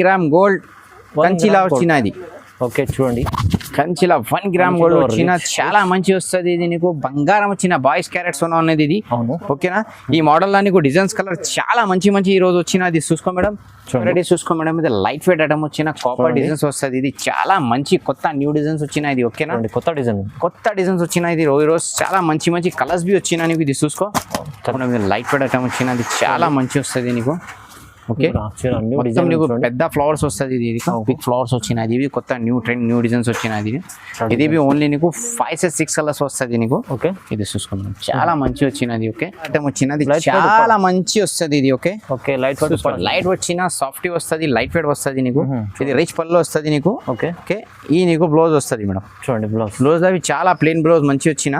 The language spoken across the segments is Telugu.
గ్రామ్ గోల్డ్ కంచిలా వచ్చిన ఇది. ఓకే చూడండి, కంచిలా 1 గ్రామ్ గోల్డ్ వచ్చిన చాలా మంచి వస్తుంది. ఇది నీకు బంగారం వచ్చిన బాయ్స్ క్యారెట్స్ ఉన్నది ఇది. అవును, ఓకేనా. ఈ మోడల్ లో నీకు డిజైన్స్ కలర్ చాలా మంచి మంచి ఈ రోజు వచ్చిన ఇది. చూసుకో మేడం, రెడీ చూసుకో మేడం. ఇది లైట్ వెయిట్ ఐటమ్ వచ్చిన కాపర్ డిజైన్స్ వస్తుంది. ఇది చాలా మంచి కొత్త న్యూ డిజైన్స్ వచ్చిన ఇది. ఓకేనా, కొత్త డిజైన్స్ వచ్చిన ఇది. ఈ రోజు చాలా మంచి మంచి కలర్స్ బి వచ్చిన నీకు. ఇది చూసుకో, లైట్ వెయిట్ ఐటమ్ వచ్చిన ఇది చాలా మంచి వస్తుంది నీకు. ఓకే, మొత్తం నీకు పెద్ద ఫ్లవర్స్ వస్తుంది. ఇది బిగ్ ఫ్లవర్స్ వచ్చినది. ఇవి కొత్త న్యూ ట్రెండ్ న్యూ డిజైన్స్ వచ్చినది. ఇది ఓన్లీ నీకు 5-6 కలర్స్ వస్తుంది నీకు. ఓకే, ఇది చూసుకుందాం, చాలా మంచి వచ్చినది. ఓకే, ఐటమ్ వచ్చినది చాలా మంచి వస్తుంది ఇది. ఓకే ఓకే, లైట్ వచ్చిన సాఫ్ట్ వస్తుంది, లైట్ వెయిట్ వస్తుంది నీకు. ఇది రిచ్ పళ్ళు వస్తుంది నీకు. ఓకే ఓకే, ఈ నీకు బ్లౌజ్ వస్తుంది మేడం. చూడండి బ్లౌజ్ అవి చాలా ప్లెయిన్ బ్లౌజ్ మంచి వచ్చిన.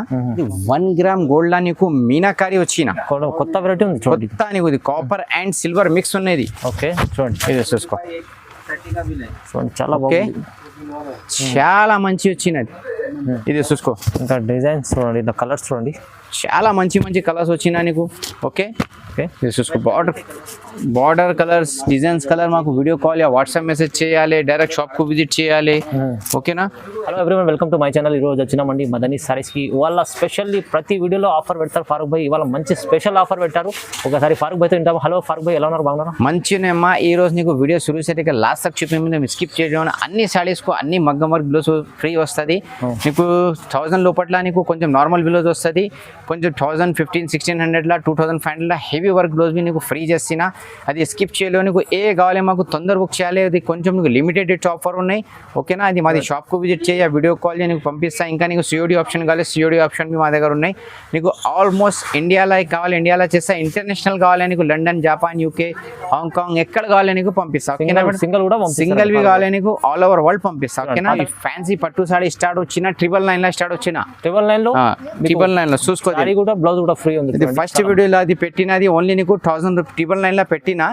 1 గ్రామ్ గోల్డ్ లా నీకు మీనాకారి వచ్చిన కొత్త వెరైటీ ఉంది. కొత్త నీకు ఇది కాపర్ అండ్ సిల్వర్ మిక్స్ ఉన్నది. ఓకే చూడండి, ఇది చూసుకో, చాలా చాలా మంచి వచ్చినది. ఇది చూసుకో, ఇంకా డిజైన్స్ చూడండి, ఇంకా కలర్స్ చూడండి, చాలా మంచి మంచి కలర్స్ వచ్చినా నీకు. ఓకే ఓకే, ఇది చూసుకో, బార్డర్ కలర్స్ డిజైన్స్ కలర్ మాకు video call yeah WhatsApp message చేయాలి, డైరెక్ట్ షాప్ కు విజిట్ చేయాలి. ఓకేనా. Hello everyone, welcome to my channel. ఈరోజు వచ్చినామండి మదనీ సారీస్ కి. ఇవాళ స్పెషల్లీ ప్రతి వీడియోలో ఆఫర్ పెడతారు ఫారూక్ భాయ్. ఇవాళ మంచి స్పెషల్ ఆఫర్ పెట్టారు. ఒకసారి ఫారూక్ భాయ్తో వింటాము. హలో ఫారూక్ భాయ్, ఎలా ఉన్నారు? బాగున్నారు? మంచినేమ్మా. ఈ రోజు నీకు వీడియో సురు సరిగ్గా లాస్ట్ తక్ చూపే ముందు స్కిప్ చేయడం. అన్ని సారీస్ కు అన్ని మగ్గం వర్క్ బ్లౌజ్ ఫ్రీ వస్తుంది నీకు. 1000 లోపట్ల నీకు కొంచెం నార్మల్ బ్లౌజ్ వస్తుంది, కొంచెం 1000-1500-1600 లా 2500 లా హెవీ వర్క్ బ్లౌజ్ బి నీకు ఫ్రీ చేసిన. అది స్కిప్ చేయలేవు. నీకు ఏ కావాలి మాకు తొందర బుక్ చేయాలి. అది కొంచెం నీకు లిమిటెడ్ ఆఫర్ ఉన్నాయి. ఓకేనా, అది మాది షాప్కు విజిట్ చేయ, వీడియో కాల్ చేయ, నీకు పంపిస్తా. ఇంకా నీకు సిఓడి ఆప్షన్ కావాలి, సిఓడి ఆప్షన్ బి మా దగ్గర ఉన్నాయి. నీకు ఆల్మోస్ట్ ఇండియాలో కావాలి, ఇండియాలో చేస్తా. ఇంటర్నేషనల్ కావాలి నీకు, లండన్, జపాన్, యూకే, హాంకాంగ్ ఎక్కడ కావాలి నీకు పంపిస్తా. ఓకేనా, సింగిల్ వి కావాలి నీకు ఆల్ ఓవర్ వరల్డ్ పంపిస్తా. ఓకేనా. ఫ్యాన్సీ పట్టు సారీ స్టార్ట్ వచ్చిన 999 లా స్టార్ట్ వచ్చిన 999 లో చూసుకో. బ్లౌజ్ కూడా ఫ్రీ ఉంది. ఇది ఫస్ట్ వీడియోలో అది పెట్టినది ఓన్లీ నీకు 999 లా పెట్టినా.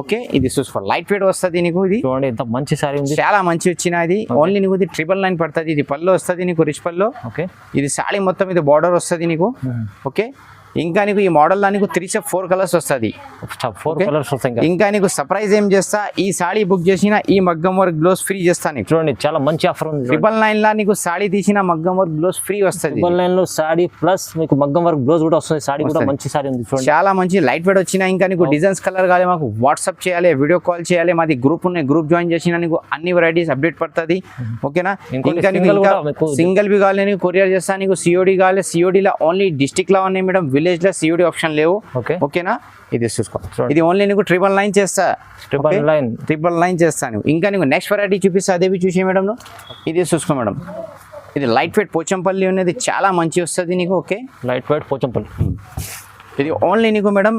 ఓకే, ఇది చూసుకో, లైట్ వెయిట్ వస్తుంది నీకు. ఇది చూడండి ఎంత మంచి సారీ ఉంది, చాలా మంచి వచ్చినది. ఓన్లీ నీకు ఇది 999 పడుతుంది. ఇది పళ్ళు వస్తుంది నీకు, రిచ్ పళ్ళు. ఓకే, ఇది సారీ మొత్తం ఇది బార్డర్ వస్తుంది నీకు. ఓకే, ఇంకా నీకు ఈ మోడల్ లో నీకు 3-4 కలర్స్ వస్తుంది. ఇంకా నీకు సర్ప్రైజ్ ఏం చేస్తా, ఈ సాడీ బుక్ చేసిన ఈ మగ్గం వర్క్ బ్లౌజ్ ఫ్రీ చేస్తాను. చూడండి చాలా మంచి ఆఫర్ ఉంది. 999 లా నీకు సాడీ తీసిన మగ్గం వర్క్ బ్లౌజ్ ఫ్రీ వస్తుంది. 999 లో సాడీ ప్లస్ మీకు మగ్గం వర్క్ బ్లౌజ్ కూడా వస్తుంది. సాడీ కూడా మంచి సారీ ఉంది, చాలా మంచి లైట్ వెయిట్ వచ్చిన. ఇంకా నీకు డిజైన్స్ కలర్ కావాలి మాకు వాట్సాప్ చేయాలి, వీడియో కాల్ చేయాలి. మాది గ్రూప్ ఉన్నాయి, గ్రూప్ జాయిన్ చేసిన నీకు అన్ని వెరైటీస్ అప్డేట్ పడుతుంది. ఓకేనా. ఇంకా నీకు సింగిల్ బి కావాలి నీకు కొరియర్ చేస్తా. నీకు సిఓడి కావాలి, సిఓడి లా ఓన్లీ డిస్ట్రిక్ట్ లా ఉన్నాయి మేడం, విలేజ్ లో సిఓడి ఆప్షన్ లేవు. ఓకేనా, ఇది చూసుకో. ఇది ఓన్లీ నీకు 999 చేస్తా, 999 చేస్తాను. ఇంకా నీకు నెక్స్ట్ వెరైటీ చూపిస్తా, అదేవి చూసే మేడం. ఇది చూసుకో మేడం, ఇది లైట్ వెయిట్ పోచంపల్లి ఉన్నది, చాలా మంచి వస్తుంది నీకు. Okay, light weight Pochampally. ఇది ఓన్లీ నీకు మేడం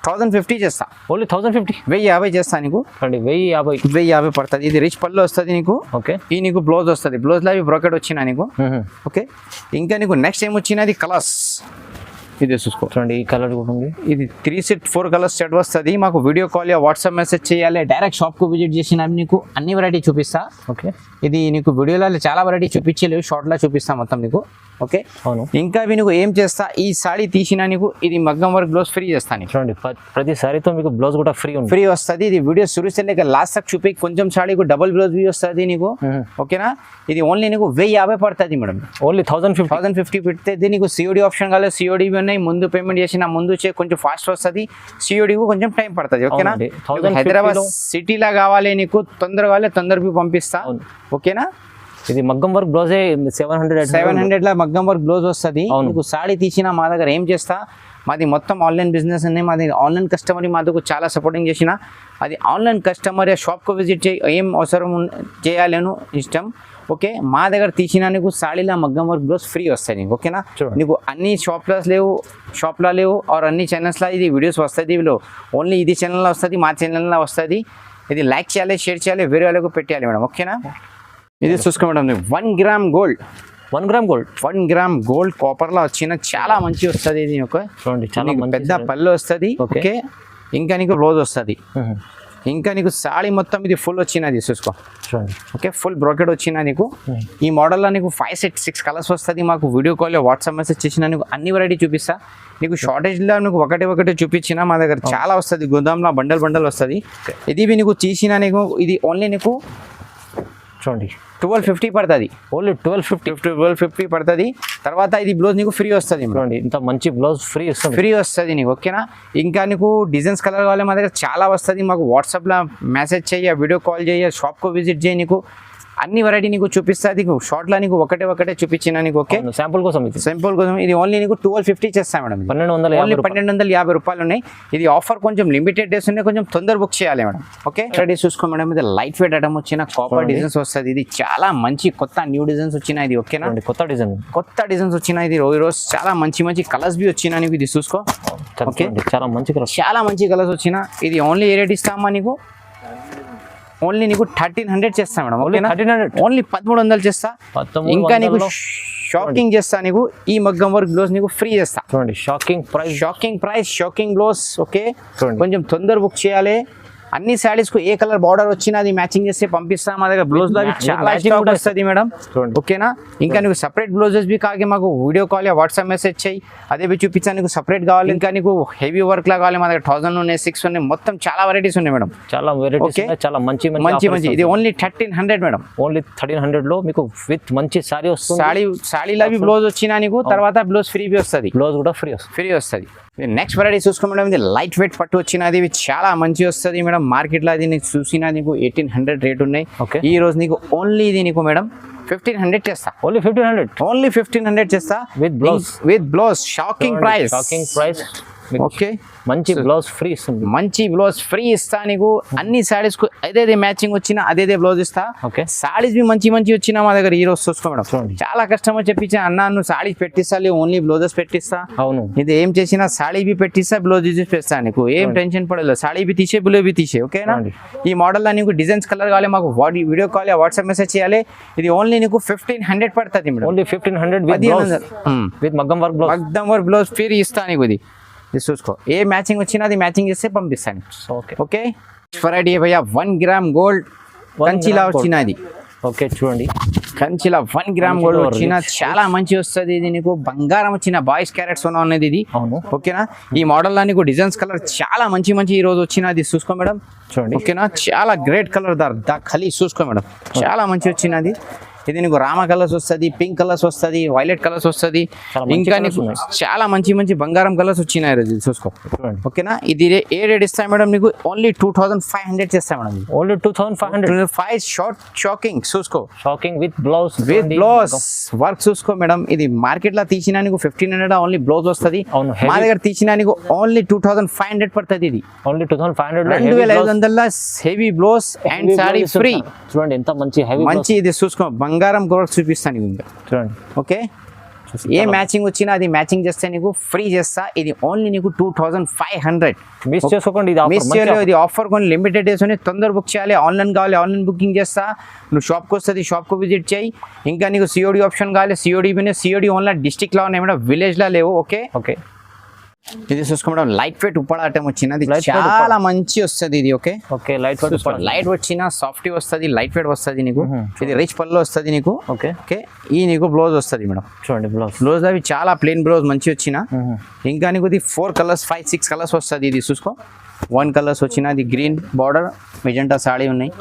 1050 చేస్తా. ఓన్లీ 1050, 1050 చేస్తా నీకు. 1050 పడుతుంది. ఇది రిచ్ పళ్ళు వస్తుంది నీకు. ఓకే, ఈ నీకు బ్లౌజ్ వస్తుంది. బ్లౌజ్ లో బ్రోకెట్ వచ్చినా నీకు. ఓకే, ఇంకా నీకు నెక్స్ట్ ఏం వచ్చినది కలర్స్. ఇది చూసుకో, చూడండి ఈ కలర్ కూడా ఉంది. ఇది 3-4 కలర్స్ సెట్ వస్తుంది. మాకు వీడియో కాల్ వాట్సాప్ మెసేజ్ చేయాలి, డైరెక్ట్ షాప్ కు విజిట్ చేసిన నీకు అన్ని వెరైటీ చూపిస్తా. ఓకే, ఇది నీకు వీడియోలో చాలా వెరైటీ చూపించలేవు, షార్ట్ లో చూపిస్తా మొత్తం నీకు. ఓకే, అవును. ఇంకా నీకు ఏం చేస్తా, ఈ సాడీ తీసిన నీకు ఇది మగ్గం వర్క్ బ్లౌజ్ ఫ్రీ చేస్తాను. చూడండి ప్రతి సారీతో మీకు బ్లౌజ్ కూడా ఫ్రీ వస్తుంది. ఇది వీడియో సురుసే లాస్ట్ తక్ చూపి కొంచెం సాడీకు డబుల్ బ్లౌజ్ బి వస్తుంది నీకు. ఓకేనా, ఇది ఓన్లీ నీకు 1050 పడుతుంది మేడం. ఓన్లీ 1050 పెడితే నీకు సిఓడి ఆప్షన్ కాలేదు, సిఓడి ఉన్నాయి. ముందు పేమెంట్ చేసిన ముందు కొంచెం ఫాస్ట్ వస్తుంది, సిఓడి కొంచెం టైం పడుతుంది. ఓకేనా, హైదరాబాద్ సిటీలా కావాలి నీకు తొందరగా కావాలి, తొందరగా పంపిస్తా. ఓకేనా, ఇది మగ్గం వర్క్ బ్లౌజ్ 700 లా మగ్గం వర్క్ బ్లౌజ్ వస్తుంది. నీకు సాడీ తీసిన మా దగ్గర ఏం చేస్తా, మాది మొత్తం ఆన్లైన్ బిజినెస్ ఉన్నాయి. మాది ఆన్లైన్ కస్టమర్ మా దగ్గర చాలా సపోర్టింగ్ చేసిన. అది ఆన్లైన్ కస్టమర్ షాప్కు విజిట్ చేయి, ఏం అవసరం చేయాలను ఇష్టం. ఓకే, మా దగ్గర తీసిన నీకు సాడీలా మగ్గం వర్క్ బ్లౌజ్ ఫ్రీ వస్తాయి నీకు. ఓకేనా, నీకు అన్ని షాప్లో లేవు ఆర్ అన్ని ఛానల్స్లో ఇది వీడియోస్ వస్తుంది. ఇవిలో ఓన్లీ ఇది ఛానల్లో వస్తుంది, మా ఛానల్లో వస్తుంది. ఇది లైక్ చేయాలి, షేర్ చేయాలి, వేరే వాళ్ళకు పెట్టాలి మేడం. ఓకేనా, ఇది చూసుకో madam, 1 gram gold 1 gram gold copper లా వచ్చిన చాలా మంచి వస్తుంది. ఇది చూడండి చాలా పెద్ద పళ్ళు వస్తుంది. ఓకే, ఇంకా నీకు బ్లౌజ్ వస్తుంది. ఇంకా నీకు సాడీ మొత్తం ఇది ఫుల్ వచ్చినది చూసుకో. చూడండి. ఓకే, ఫుల్ బ్రోకెట్ వచ్చిన నీకు. ఈ మోడల్లో నీకు 5 కలర్స్ వస్తుంది. మాకు వీడియో కాల్ వాట్సాప్ మెసేజ్ చేసిన నీకు అన్ని వెరైటీ చూపిస్తా. నీకు షార్టేజ్లో నీకు ఒకటి చూపించిన మా దగ్గర చాలా వస్తుంది. గోదాంలో బండల్ వస్తుంది. ఇది నీకు తీసిన నీకు ఇది ఓన్లీ నీకు చూడండి 1250 పడుతుంది. ఓన్లీ 1250 పడుతుంది. తర్వాత ఇది బ్లౌజ్ నీకు ఫ్రీ వస్తుంది. చూడండి ఇంత మంచి బ్లౌజ్ ఫ్రీ వస్తుంది నీకు. ఓకేనా, ఇంకా నీకు డిజైన్స్ కలర్ కావాలి మా దగ్గర చాలా వస్తుంది. మాకు వాట్సాప్లో మెసేజ్ చేయ, వీడియో కాల్ చేయ, షాప్కు విజిట్ చేయి. నీకు అన్ని వెరైటీ నీకు చూపిస్తుంది. నీకు షార్ట్లో నీకు ఒకటే చూపించిన నీకు. ఓకే, శాంపుల్ కోసం ఇది ఓన్లీ నీకు 1250 చేస్తాం మేడం. 1250 రూపాయలు ఉన్నాయి. ఇది ఆఫర్ కొంచెం లిమిటెడ్ డేస్ ఉన్నాయి, కొంచెం తొందర బుక్ చేయాలి మేడం. ఓకే, రెడీ చూసుకో మేడం. ఇది లైట్ వెయిట్ ఐటమ్ వచ్చిన కాపర్ డిజైన్స్ వస్తుంది. ఇది చాలా మంచి కొత్త న్యూ డిజైన్స్ వచ్చినాయి. ఇది ఓకేనా, కొత్త డిజైన్స్ వచ్చినాయి. ఇది రోజు చాలా మంచి కలర్స్ బి వచ్చినా నీకు. ఇది చూసుకో. ఓకే, చాలా మంచి కలర్స్ వచ్చిన. ఇది ఓన్లీ ఏ రేట్ ఇస్తామా నీకు? ఓన్లీ నీకు 1300 చేస్తా మేడం. ఓకేనా, ఓన్లీ 1300 చేస్తా. ఇంకా నీకు షాకింగ్ చేస్తా. నీకు ఈ మగ్గం వర్క్ బ్లౌజ్ నీకు ఫ్రీ చేస్తా. చూడండి, shocking price shocking blouse. Okay, కొంచెం తొందర బుక్ చేయాలి. అన్ని శారీస్ కు ఏ కలర్ బార్డర్ వచ్చినా అది మ్యాచింగ్ చేస్తే పంపిస్తాం. మా దగ్గర బ్లౌజ్ లో చాలా స్టాక్ వస్తుంది మేడం. ఓకేనా, ఇంకా నీకు సపరేట్ బ్లౌజెస్ బి కాగి మాకు వీడియో కాల్ వాట్సాప్ మెసేజ్ చేయి. అదే బి చూపించా. నీకు సపరేట్ కావాలి, ఇంకా నీకు హెవీ వర్క్ లా కావాలి. మా దగ్గర 1000 ఉన్నాయి, 6 ఉన్నాయి, మొత్తం చాలా వెరైటీస్ ఉన్నాయి మేడం. చాలా మంచి. ఇది ఓన్లీ 1300 మేడం. ఓన్లీ 1300 లో మీకు విత్ మంచి సారీ వస్తుంది. సాడీలో బ్లౌజ్ వచ్చినా నీకు తర్వాత బ్లౌజ్ ఫ్రీ బి వస్తుంది. బ్లౌజ్ కూడా ఫ్రీ వస్తుంది. నెక్స్ట్ వెరైటీ చూసుకో మేడం. ఇది లైట్ వెయిట్ పట్టు వచ్చినది. ఇవి చాలా మంచి వస్తుంది మేడం. మార్కెట్లో అది నీకు చూసినా నీకు 1800 రేట్ ఉన్నాయి. ఈ రోజు నీకు ఓన్లీ ఇది నీకు మేడం 1500 చేస్తా. ఓన్లీ 1500 చేస్తా with blouse. Shocking price. Okay, మంచి బ్లౌజ్ ఫ్రీ ఇస్తుంది. ఇస్తా నీకు. అన్ని సారీస్ కు అదే మ్యాచింగ్ వచ్చినా అదే బ్లౌజ్ ఇస్తా. ఓకే, సారీస్ బి మంచి వచ్చినా మా దగ్గర ఈ రోజు చూసుకో మేడం. చాలా కస్టమర్ చెప్పించా, అన్న నువ్వు సారీస్ పెట్టిస్తా, ఓన్లీ బ్లౌజెస్ పెట్టిస్తా. అవును, ఇది ఏం చేసినా సాడీ బి పెట్టిస్తా, బ్లౌజ్ పెట్టిస్తా. నీకు ఏం టెన్షన్ పడలేదు. సాడీ బి తీసే, బ్లౌజ్ బి తీసే. ఓకేనా, ఈ మోడల్ లో నీకు డిజైన్స్ కలర్ కావాలి, మాకు వీడియో కాల్ వాట్సాప్ మెసేజ్ చేయాలి. ఇది ఓన్లీ నీకు 1500 పడుతుంది మేడం. ఓన్లీ 1500 విత్ మగ్గం వర్క్ బ్లౌజ్ ఫ్రీ ఇస్తా నీకు. ఇది చూసుకో, ఏ మ్యాచింగ్ వచ్చినా అది మ్యాచింగ్ చేస్తే పంపిస్తాను. ఓకే, వెరైటీ భయ్యా 1 గ్రామ్ గోల్డ్ కంచిలా వచ్చినది. ఓకే, చూడండి కంచిలా 1 గ్రామ్ గోల్డ్ వచ్చిన చాలా మంచి వస్తుంది. ఇది నీకు బంగారం వచ్చిన బాయ్స్ క్యారెట్స్ ఉన్నది ఇది. ఓకేనా, ఈ మోడల్ లో నీకు డిజైన్స్ కలర్ చాలా మంచి ఈ రోజు వచ్చినది. చూసుకో మేడం. చూడండి. ఓకేనా, చాలా గ్రేట్ కలర్ ఖాళీ చూసుకో మేడం. చాలా మంచి వచ్చినది. ఇది నీకు రామ కలర్స్ వస్తుంది, పింక్ కలర్స్ వస్తుంది, వైలెట్ కలర్స్ వస్తుంది. ఇంకా నీకు చాలా మంచి బంగారం కలర్స్ వచ్చినాయి. చూసుకో. ఓకేనా, ఇది ఏ రేట్ ఇస్తా మేడం నీకు? ఓన్లీ 2500 చేస్తా మేడం. ఓన్లీ 2500. షాకింగ్ చూసుకో. షాకింగ్ విత్ బ్లౌజ్ వర్క్ చూసుకో మేడం. ఇది మార్కెట్ లో తీసినా నీకు 1500 ఓన్లీ బ్లౌజ్ వస్తుంది. మా దగ్గర తీసినా నీకు ఓన్లీ 2500 పడుతుంది. ఇది only 2500 2500 heavy blouse and sorry free. చూడండి ఎంత మంచి ఇది చూసుకో. బంగారం కూడా చూపిస్తాను నీకు. చూడండి. ఓకే, ఏ మ్యాచింగ్ వచ్చినా అది మ్యాచింగ్ చేస్తే నీకు ఫ్రీ చేస్తా. ఇది ఓన్లీ నీకు 2500. మిస్ చేసుకోండి. ఇది ఆఫర్ కొన్ని లిమిటెడ్ డేస్ ఉన్నాయి. తొందర బుక్ చేయాలి. ఆన్లైన్ కావాలి, ఆన్లైన్ బుకింగ్ చేస్తా. నువ్వు షాప్కి వస్తుంది, షాప్కు విజిట్ చేయి. ఇంకా నీకు సిఓడి ఆప్షన్ కావాలి, సిఓడి ఓన్లీ డిస్ట్రిక్ట్లో ఉన్నాయి మేడం, విలేజ్లో లేవు. ఓకే, ఇది చూసుకో madam. Light weight Uppada item వచ్చినది. చాలా మంచి వస్తుంది ఇది. ఓకే, లైట్ వెయిట్ వచ్చిన సాఫ్ట్ వస్తుంది, లైట్ వెయిట్ వస్తుంది నీకు. ఇది రిచ్ పళ్ళు వస్తుంది నీకు. ఓకే, ఈ నీకు బ్లౌజ్ వస్తుంది మేడం. చూడండి, బ్లౌజ్ అవి చాలా ప్లెయిన్ బ్లౌజ్ మంచి వచ్చిన. ఇంకా నీకు ఇది 4 కలర్స్ 5-6 కలర్స్ వస్తుంది. ఇది చూసుకో. 1 కలర్స్ వచ్చిన. ఇది గ్రీన్ బార్డర్ మెజెంటా సాడీ ఉన్నాయి.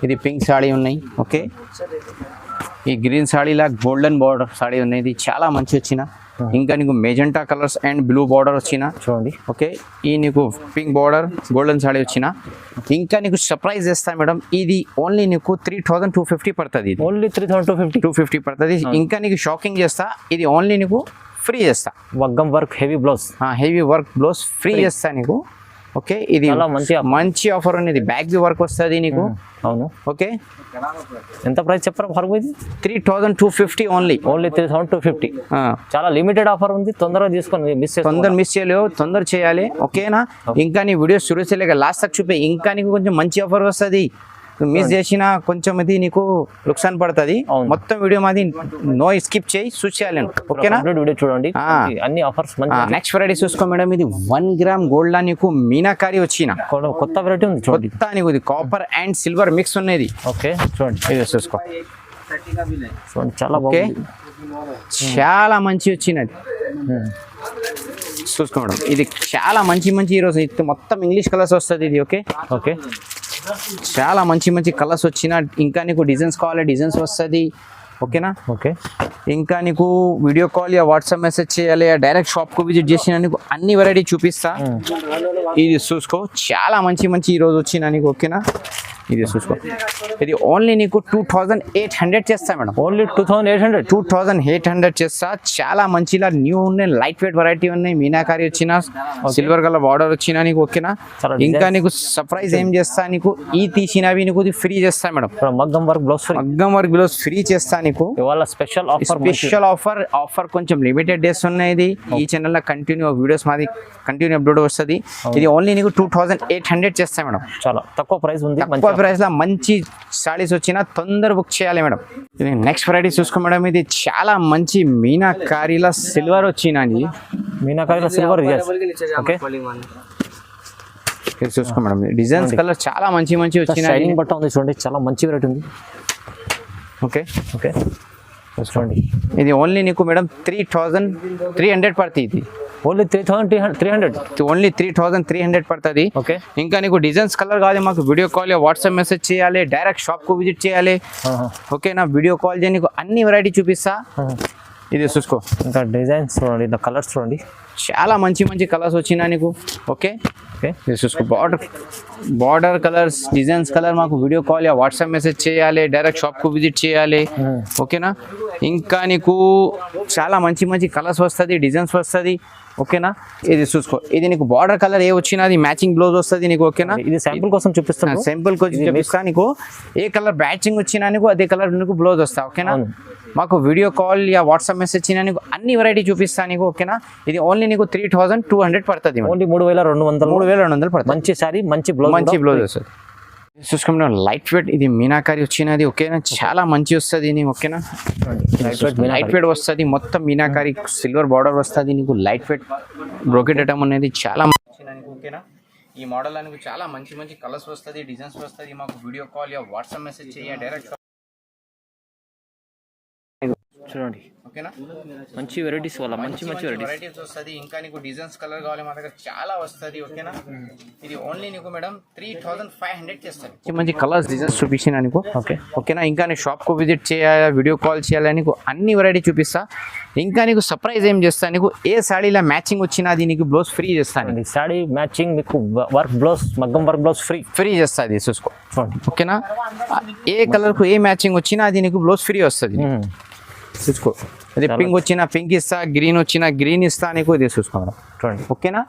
ఇది పింక్ సాడీ ఉన్నాయి. ఓకే, ఈ గ్రీన్ సాడీలా గోల్డెన్ బార్డర్ సాడీ ఉన్నాయి. ఇది చాలా మంచి వచ్చిన. ఇంకా నీకు magenta colours and blue border వచ్చిన. చూడండి. ఓకే, ఈ నీకు పింక్ బార్డర్ గోల్డెన్ సాడీ వచ్చిన. ఇంకా నీకు సర్ప్రైజ్ చేస్తా మేడం. ఇది ఓన్లీ నీకు 3250 పడుతుంది. ఓన్లీ 3250 పడుతుంది. ఇంకా నీకు షాకింగ్ చేస్తా. ఇది ఓన్లీ నీకు ఫ్రీ చేస్తా. మగ్గం వర్క్ హెవీ బ్లౌజ్ ఫ్రీ చేస్తా నీకు. ఓకే, ఇది మంచి ఆఫర్ ఉన్నది. బ్యాక్ వర్క్ వస్తుంది నీకు. అవును. ఓకే, ఎంత ప్రైస్ చెప్పారు? 3250 ఓన్లీ 3250. చాలా లిమిటెడ్ ఆఫర్ ఉంది. తొందరగా తీసుకొని మిస్ చేయలేవు. తొందర చేయాలి. ఓకేనా, ఇంకా నీ వీడియో షురూ చేయలేక లాస్ట్ తక్ చూపే. ఇంకా నీకు కొంచెం మంచి ఆఫర్ వస్తుంది. మిస్ చేసినా కొంచెం ఇది నీకు లుక్సాన్ పడుతుంది. అవును. మొత్తం వీడియో మాది నో స్కిప్ చేయి చూసేయాలి ఓకేనా. కంప్లీట్ వీడియో చూడండి, అన్ని ఆఫర్స్ మంచి నెక్స్ట్ వెరైటీ చూసుకో మేడం. ఇది 1 గ్రామ్ గోల్డ్ లా నీకు మీనాకారి వచ్చిన కొత్త వెరైటీ ఉంది చూడండి. కొత్త నీకు ఇది కాపర్ అండ్ సిల్వర్ మిక్స్ ఉన్నది. ఓకే చూడండి, ఇది చూసుకో చూడండి చాలా ఓకే, బాగుంది. చాలా మంచి వచ్చినది. చూసుకో మేడం, ఇది చాలా మంచి మంచి ఈరోజు ఇది మొత్తం ఇంగ్లీష్ కలర్స్ వస్తుంది ఇది. ఓకే ఓకే చాలా మంచి మంచి కలర్స్ వచ్చిన, ఇంకా నీకు డిజైన్స్ కావాలి డిజైన్స్ వస్తుంది ఓకేనా. ఓకే ఇంకా నీకు video call yeah WhatsApp message చేయాలి, డైరెక్ట్ షాప్కు విజిట్ చేసిన నీకు అన్ని వెరైటీ చూపిస్తా. ఇది చూసుకో చాలా మంచి మంచి ఈరోజు వచ్చిన నీకు ఓకేనా. ఇది చూసుకో, ఇది ఓన్లీ నీకు 2800 చేస్తా మేడం. ఓన్లీ 2800 చేస్తా. చాలా మంచిలా న్యూ ఉన్నాయి, లైట్ వెయిట్ వెరైటీ ఉన్నాయి. మీనాకారి వచ్చిన సిల్వర్ కలర్ బార్డర్ వచ్చిన నీకు ఓకేనా. చాలా ఇంకా నీకు సర్ప్రైజ్ ఏం చేస్తా నీకు ఈ తీసినవి నీకు ఫ్రీ చేస్తా మేడం. మగ్గం వర్క్ బ్లౌజ్ మగ్గం వర్క్ బ్లౌజ్ ఫ్రీ చేస్తా నీకు. ఇవాళ స్పెషల్ ఆఫర్ కొంచెం లిమిటెడ్ డేస్ ఉన్నాయి. ఇది ఈ ఛానల్ లో కంటిన్యూ వీడియోస్ మాది కంటిన్యూ అప్లోడ్ వస్తుంది. ఇది ఓన్లీ నీకు 2800 చేస్తా మేడం. చాలా తక్కువ ప్రైస్ ఉంది, తక్కువ ప్రైస్ లో మంచి సారీస్ వచ్చినా తొందర బుక్ చేయాలి మేడం. ఇది నెక్స్ట్ వెరైటీ చూసుకో మేడం. ఇది చాలా మంచి మీనాకారిలా సిల్వర్ వచ్చినది. మీనాకారిలో సిల్వర్. ఓకే ఇది చూసుకో మేడం, డిజైన్స్ కలర్ చాలా మంచి మంచి వచ్చినాయి. షైనింగ్ బట్ట ఉంది చూడండి, చాలా మంచి వెరైటీ ఉంది. ఓకే ఓకే చూడండి, ఇది ఓన్లీ నీకు మేడం 3300 పడుతుంది. ఇది ఓన్లీ 3300. ఓన్లీ 3300 పడుతుంది. ఓకే ఇంకా నీకు డిజైన్స్ కలర్ కావాలి మాకు వీడియో కాల్ వాట్సాప్ మెసేజ్ చేయాలి, డైరెక్ట్ షాప్ కు విజిట్ చేయాలి ఓకేనా. వీడియో కాల్ చేయ నీకు అన్ని వెరైటీ చూపిస్తా. ఇది చూసుకో, ఇంకా డిజైన్స్ చూడండి, ఇంకా కలర్స్ చూడండి, చాలా మంచి మంచి కలర్స్ వచ్చినా నీకు ఓకే. ఓకే ఇది చూసుకో, బార్డర్ కలర్స్ డిజైన్స్ కలర్ మాకు వీడియో కాల్ వాట్సాప్ మెసేజ్ చేయాలి, డైరెక్ట్ షాప్ కు విజిట్ చేయాలి ఓకేనా. ఇంకా నీకు చాలా మంచి మంచి కలర్స్ వస్తుంది, డిజైన్స్ వస్తుంది ఓకేనా. ఇది చూసుకో, ఇది నీకు బార్డర్ కలర్ ఏ వచ్చినది మ్యాచింగ్ బ్లౌజ్ వస్తుంది నీకు ఓకేనా. ఇది శాంపుల్ కోసం చూపిస్తాను, సింపుల్ కోసం చూపిస్తా నీకు. ఏ కలర్ మ్యాచింగ్ వచ్చినా నీకు అదే కలర్ నీకు బ్లౌజ్ వస్తా ఓకేనా. మాకు video call yeah WhatsApp message చిన్న నీకు అన్ని వెరైటీ చూపిస్తా నీకు ఓకేనా. ఇది ఓన్లీ నీకు 3200 పడుతుంది. ఓన్లీ 3200 పడుతుంది. మంచి సారీ, మంచి బ్లౌజ్ వస్తుంది. చూసుకుంటే లైట్ వెయిట్ ఇది మీనాకారి వచ్చినది ఓకేనా. చాలా మంచి వస్తుంది నీకు ఓకేనా. లైట్ వెయిట్ వస్తుంది, మొత్తం మీనాకారి సిల్వర్ బార్డర్ వస్తుంది నీకు. లైట్ వెయిట్ బ్రోకెట్ ఐటమ్ అనేది చాలా ఓకేనా. ఈ మోడల్ నీకు చాలా మంచి మంచి కలర్స్ వస్తుంది, డిజైన్స్ వస్తుంది. మాకు video call yeah WhatsApp message చేయ, డైరెక్ట్ చూడండి ఓకేనా. మంచి వెరైటీస్ వల్ల మంచి వెరైటీస్ వస్తుంది. ఇంకా నీకు డిజైన్స్ కలర్ కావాలి మా దగ్గర చాలా వస్తుంది ఓకేనా. ఇది ఓన్లీ నీకు మేడం 3500 చేస్తాను. మంచి కలర్స్ డిజైన్స్ చూపించిన నీకు ఓకే ఓకేనా. ఇంకా నీ షాప్ కు విజిట్ చేయాలి, వీడియో కాల్ చేయాలి, నీకు అన్ని వెరైటీ చూపిస్తా. ఇంకా నీకు సర్ప్రైజ్ ఏం చేస్తా నీకు, ఏ సాడీలో మ్యాచింగ్ వచ్చినా అది నీకు బ్లౌజ్ ఫ్రీ చేస్తాను. సాడీ మ్యాచింగ్ మీకు వర్క్ బ్లౌజ్, మగ్గం వర్క్ బ్లౌజ్ ఫ్రీ చేస్తుంది. చూసుకో ఓకేనా. ఏ కలర్ కు ఏ మ్యాచింగ్ వచ్చినా అది నీకు బ్లౌజ్ ఫ్రీ వస్తుంది. చూసుకో, అది పింక్ వచ్చినా పింక్ ఇస్తా, గ్రీన్ వచ్చినా గ్రీన్ ఇస్తా నీకు. ఇది చూసుకోండి చూడండి ఓకేనా.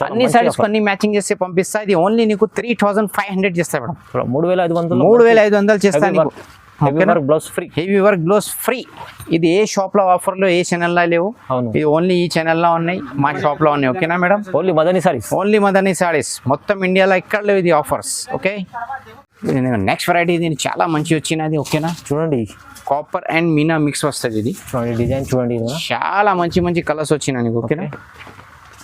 అన్ని సారీస్ అన్ని మ్యాచింగ్ చేసి పంపిస్తా. ఇది ఓన్లీ నీకు 3500 చేస్తా మేడం. 3500 చేస్తా నీకు. Heavy work blouse free. ఇది ఏ షాప్ లో ఆఫర్ లో ఏ ఛానల్ లో లేవు, ఇది ఓన్లీ ఈ ఛానల్ లో ఉన్నాయి, మా షాప్ లో ఉన్నాయి ఓకేనా మేడం. ఓన్లీ మదనీ సారీస్ మొత్తం ఇండియాలో ఎక్కడ లేవు ఇది ఆఫర్స్ ఓకే. నెక్స్ట్ వెరైటీ ఇది చాలా మంచి వచ్చినది ఓకేనా. చూడండి, కాపర్ అండ్ మీనా మిక్స్ వస్తుంది. ఇది డిజైన్ చూడండి, చాలా మంచి మంచి కలర్స్ వచ్చినాయి నీకు ఓకేనా.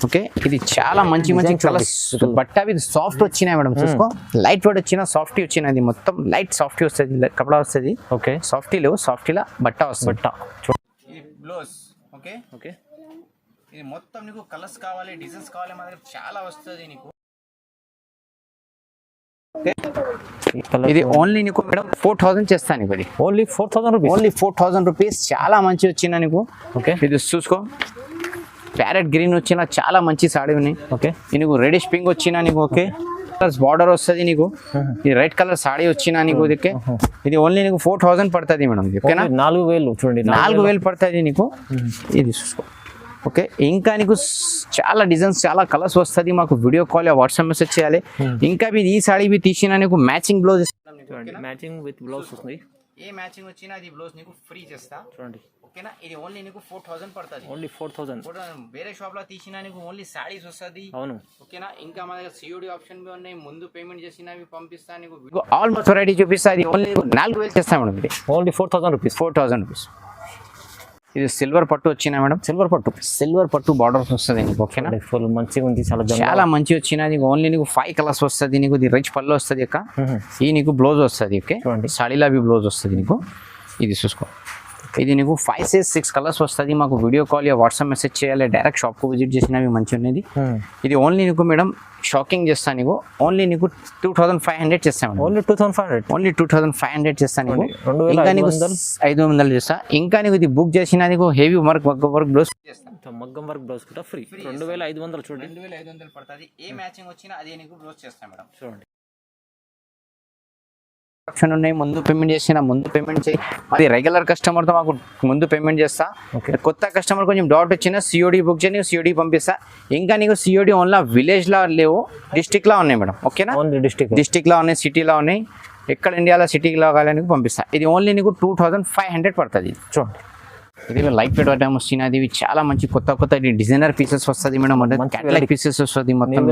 ఓకే, ఇది చాలా మంచి మంచి కలర్స్. బట్ట ఇది సాఫ్ట్ వచ్చినాయి మేడం. చూసుకో, లైట్ వెయిట్ వచ్చిన సాఫ్టీ వచ్చినది, మొత్తం లైట్ సాఫ్టీ వస్తుంది, కపడా వస్తుంది ఓకే. సాఫ్టీ లేవు, సాఫ్టీలా బట్ట వస్తుంది. ఇది బ్లౌజ్ ఓకే ఓకే. ఇది మొత్తం నీకు కలర్స్ కావాలి, డిజైన్స్ కావాలి, మా దగ్గర చాలా వస్తుంది నీకు. ఇది ఓన్లీ నీకు మేడం 4000 చేస్తాను నీకు. ఇది ఓన్లీ 4000 రూపీస్. చాలా మంచి వచ్చిన నీకు ఓకే. ఇది చూసుకో, ప్యారెట్ గ్రీన్ వచ్చిన చాలా మంచి సాడీ ఉన్నాయి ఓకే. నీకు రెడిష్ పింక్ వచ్చిన నీకు ఓకే. ప్లస్ బార్డర్ వస్తుంది నీకు. ఇది రెడ్ కలర్ సాడీ వచ్చిన నీకు. ఇది ఓన్లీ నీకు 4000 పడుతుంది మేడం ఓకేనా. 4000 చూడండి, 4000 పడుతుంది నీకు. ఇది చూసుకో ఓకే. ఇంకా నీకు చాలా డిజైన్స్ చాలా కలర్స్ వస్తుంది, మాకు వీడియో కాల్ వాట్సాప్ మెసేజ్ చేయాలి. ఇంకా ఈ సాడీ తీసిన నీకు matching blouse matching with blouse వస్తుంది. ఏ మ్యాచింగ్ వచ్చినా అది బ్లౌజ్ నీకు ఫ్రీ చేస్తా చూడండి ఓకేనా. ఇది ఓన్లీ నీకు 4000 పడుతుంది. ఓన్లీ 4000. వేరే షాప్ లో తీసినా నీకు ఓన్లీ సారీస్ వస్తుంది. అవును. ఓకేనా. ఇంకా మన దగ్గర సిఓడి ఆప్షన్ కూడా ఉన్నాయి. ముందు పేమెంట్ చేసినవి పంపిస్తాను నీకు. ఆల్మోస్ట్ వెరైటీ చూపిస్తా. ఇది ఓన్లీ 4000 చేస్తాం మేడం. ఇది ఓన్లీ 4000 రూపీస్. 4000 రూపీస్. ఇది సిల్వర్ పట్టు వచ్చినా మేడం. సిల్వర్ పట్టు బార్డర్స్ వస్తుంది నీకు. ఓకేనా. ఫుల్ మంచిగా ఉంది, చాలా మంచి వచ్చినది. ఓన్లీ నీకు 5 కలర్స్ వస్తుంది నీకు. ఇది రిచ్ పళ్ళు వస్తుంది అక్క. ఈ నీకు బ్లౌజ్ వస్తుంది. ఓకే, సాడీలా బ్లౌజ్ వస్తుంది నీకు. ఇది చూసుకో. ఇది నీకు 5 to 6 కలర్స్ వస్తుంది. మాకు వీడియో కాల్ వాట్సాప్ మెసేజ్ చేయాలి. డైరెక్ట్ షాప్కు విజిట్ చేసినవి మంచిగా ఉన్నది. ఇది ఓన్లీ నీకు మేడం షాకింగ్ చేస్తాను నీకు. ఓన్లీ నీకు 2500 చేస్తాను. ఓన్లీ 2500 చేస్తాను నీకు. ఇంకా నీకు 500 చేస్తా. ఇంకా నీకు ఇది బుక్ చేసిన నీకు హెవీ వర్క్ బ్లౌజ్ చేస్తాను. మగ్గం వర్క్ బ్లౌజ్ కూడా ఫ్రీ. 2500 చూడండి. 2500 పడుతుంది. ఏ మ్యాచింగ్ వచ్చినా అదే నీకు బ్లౌజ్ చేస్తాను మేడం. చూడండి ఆప్షన్ ఉన్నాయి. ముందు పేమెంట్ చేసిన ముందు పేమెంట్ చేయి. అది రెగ్యులర్ కస్టమర్తో మాకు ముందు పేమెంట్ చేస్తా. కొత్త కస్టమర్ కొంచెం డౌట్ వచ్చినా సిఓడి బుక్ చేయి, సిఓడి పంపిస్తా. ఇంకా నీకు సిఓడి ఓన్లా విలేజ్లో లేవు, డిస్టిక్లో ఉన్నాయి మేడం. ఓకేనా. ఓన్లీ డిస్టిక్లో ఉన్నాయి, సిటీలో ఉన్నాయి. ఎక్కడ ఇండియాలో సిటీలో కావాలని పంపిస్తా. ఇది ఓన్లీ నీకు 2500 పడుతుంది. చూడండి. ఇది లైట్ వెయిట్ ఐటమ్ వస్తున్నది. ఇవి చాలా మంచి కొత్త డిజైనర్ పీసెస్ వస్తుంది మేడం. క్యాటలాగ్ పీసెస్ వస్తుంది. మొత్తం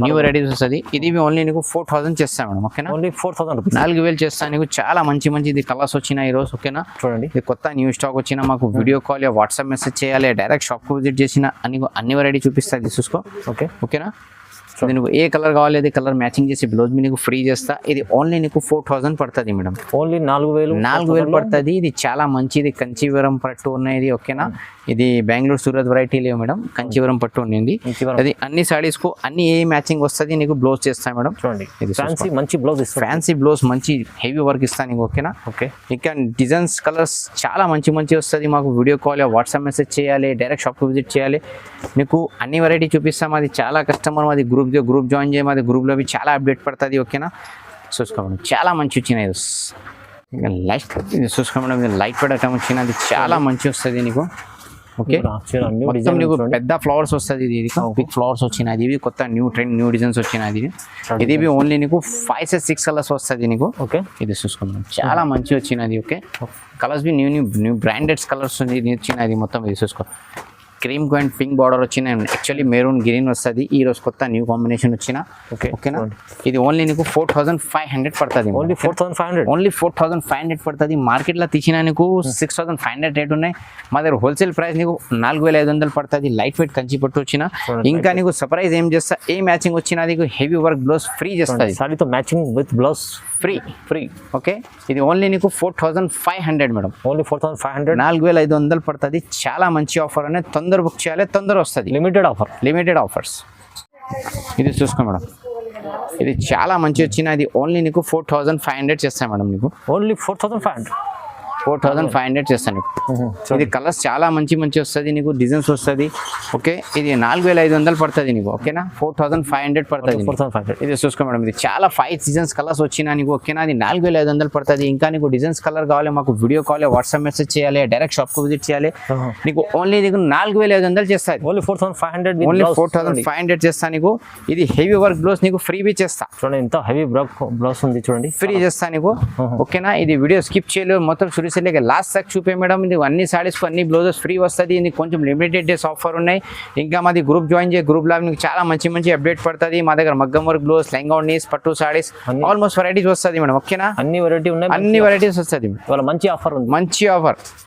న్యూ వెరైటీస్ వస్తుంది. ఇది ఓన్లీ నీకు 4000 చేస్తాను మేడం. ఓకేనా. Only 4000 rupees. 4000 చేస్తాను నీకు. చాలా మంచి ఇది కలర్స్ వచ్చినాయి ఈ రోజు. ఓకేనా. చూడండి. ఇది కొత్త న్యూ స్టాక్ వచ్చినా మాకు వీడియో కాల్ వాట్సాప్ మెసేజ్ చేయాలి. డైరెక్ట్ షాప్ కు విజిట్ చేసిన అన్ని వెరైటీ చూపిస్తుంది. చూసుకో. ఓకే. ఓకేనా. ఇది నువ్వు ఏ కలర్ కావాలి అది కలర్ మ్యాచింగ్ చేసి బ్లౌజ్ మీ నీకు ఫ్రీ చేస్తా. ఇది ఓన్లీ నీకు 4000 పడుతుంది మేడం. ఓన్లీ 4000 పడుతుంది. ఇది చాలా మంచిది. కంచీవరం పట్టు ఉన్నది. ఓకేనా. ఇది బెంగళూరు సూరత్ వెరైటీ లేవు మేడం. కంచీవరం పట్టు ఉంది. అది అన్ని సారీస్ కు అన్ని ఏ మ్యాచింగ్ వస్తుంది నీకు బ్లౌజ్ చేస్తా మేడం. చూడండి. ఇది ఫ్యాన్సీ మంచి బ్లౌజ్ ఇస్తా. ఫ్యాన్సీ బ్లౌజ్ మంచి హెవీ వర్క్ ఇస్తాను నీకు. ఓకేనా. ఓకే. ఇంకా డిజైన్స్ కలర్స్ చాలా మంచి వస్తుంది. మాకు వీడియో కాల్ వాట్సాప్ మెసేజ్ చేయాలి. డైరెక్ట్ షాప్కి విజిట్ చేయాలి. నీకు అన్ని వెరైటీ చూపిస్తాం. అది చాలా కస్టమర్ మాది గ్రూప్ జాయిన్ చేయ. మాది గ్రూప్లో చాలా అప్డేట్ పడుతుంది. ఓకేనా. చూసుకోండి. చాలా మంచి వచ్చినాయి. ఇంకా లైట్ చూసుకోండి. లైట్ వెయిట్ ఐటమ్ వచ్చినది. చాలా మంచి వస్తుంది నీకు. ఓకే. మొత్తం నీకు పెద్ద ఫ్లవర్స్ వస్తుంది. ఇది బిగ్ ఫ్లవర్స్ వచ్చినది. ఇవి కొత్త న్యూ ట్రెండ్ న్యూ డిజైన్స్ వచ్చినది. ఇది ఓన్లీ నీకు 5 to 6 కలర్స్ వస్తుంది నీకు. ఓకే. ఇది చూసుకున్నాం. చాలా మంచి వచ్చినది. Okay. Colours B new branded colours వచ్చినది మొత్తం. ఇది చూసుకో. క్రీమ్ అండ్ పింక్ బార్డర్ వచ్చిన యాక్చువల్లీ మెరూన్ గ్రీన్ వస్తుంది. ఈ రోజు కొత్త న్యూ కాంబినేషన్ వచ్చిన. ఓకేనా. ఇది ఓన్లీ నీకు 4500 పడుతుంది. ఓన్లీ 4500 పడుతుంది. మార్కెట్లో తీసిన నీకు 6500 రేట్ ఉన్నాయి. మా దగ్గర హోల్సేల్ ప్రైస్ నీకు 4500 పడుతుంది. లైట్ వెయిట్ కంచి పట్టు వచ్చిన. ఇంకా నీకు సర్ప్రైజ్ ఏం చేస్తా, ఏ మ్యాచింగ్ వచ్చినా నీకు హెవీ వర్క్ బ్లౌజ్ ఫ్రీ చేస్తుంది. సారీతో matching with blouse free. Okay. ఇది ఓన్లీ నీకు 4500 మేడం. ఓన్లీ 4500. 4500 పడుతుంది. చాలా మంచి ఆఫర్ అనేది. తొందర బుక్ చేయాలి, తొందర వస్తుంది. Limited offers. ఇది చూసుకో మేడం. ఇది చాలా మంచి వచ్చిన. ఇది ఓన్లీ నీకు 4500 చేస్తాను మేడం. నీకు ఓన్లీ 4500 చేస్తాను. ఇది కలర్స్ చాలా మంచి వస్తుంది నీకు. డిజైన్స్ వస్తుంది. ఓకే. ఇది 4500 పడుతుంది నీకు. ఓకేనా. 4500 పడుతుంది. ఇది చూసుకో మేడం. ఇది చాలా 5 డిజైన్స్ కలర్స్ వచ్చినా నీకు. ఓకేనా. అది 4500 పడుతుంది. ఇంకా నీకు డిజైన్స్ కలర్ కావాలి మాకు వీడియో కాల్ వాట్సాప్ మెసేజ్ చేయాలి. డైరెక్ట్ షాప్ కు విజిట్ చేయాలి. నీకు ఓన్లీ నీకు 4500 చేస్తాయి. ఓన్లీ 4500 చేస్తా నీకు. ఇది హెవీ వర్క్ బ్లౌజ్ నీకు ఫ్రీ బి చేస్తా. చూడండి ఎంత హెవీ బ్లౌజ్ ఉంది. చూడండి ఫ్రీ చేస్తా నీకు. ఓకేనా. ఇది వీడియో స్కిప్ చేయలేదు. మొత్తం లాస్ట్ తక్ చూపే మేడం. ఇది అన్ని సారీస్ కు అన్ని బ్లౌజెస్ ఫ్రీ వస్తుంది. ఇది కొంచెం లిమిటెడ్ డేస్ ఆఫర్ ఉన్నాయి. ఇంకా మాది గ్రూప్ జాయిన్ చేయ. గ్రూప్ లో మీకు చాలా మంచి అప్డేట్ పడుతుంది. మా దగ్గర మగ్గం వర్క్ బ్లౌజ్, లెహంగా ఓణీస్, పట్టు సారీస్ ఆల్మోస్ట్ వెరైటీస్ వస్తుంది మేడం. ఓకేనా. అన్ని వెరైటీ ఉన్నాయి. అన్ని వెరైటీస్ వస్తుంది. మంచి ఆఫర్ ఉంది. మంచి ఆఫర్.